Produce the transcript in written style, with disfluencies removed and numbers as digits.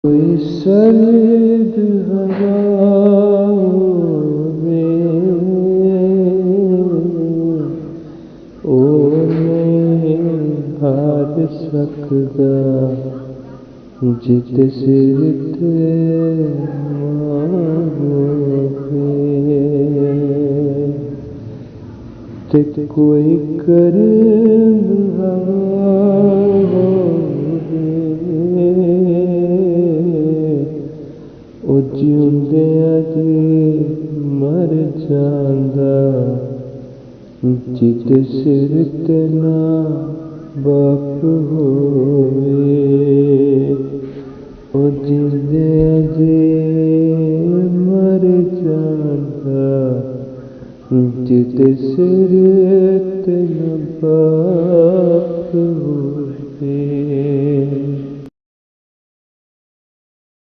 कोई सर्द हवा में ओ नहीं हार सकदा जित सिर ते ते कोई करम हवा ओ जिउंदियां जी मर जांदा जित सिर ते ना बाप होवे ओ जिउंदियां जी मर जांदा जित सिर ते ना बाप होवे।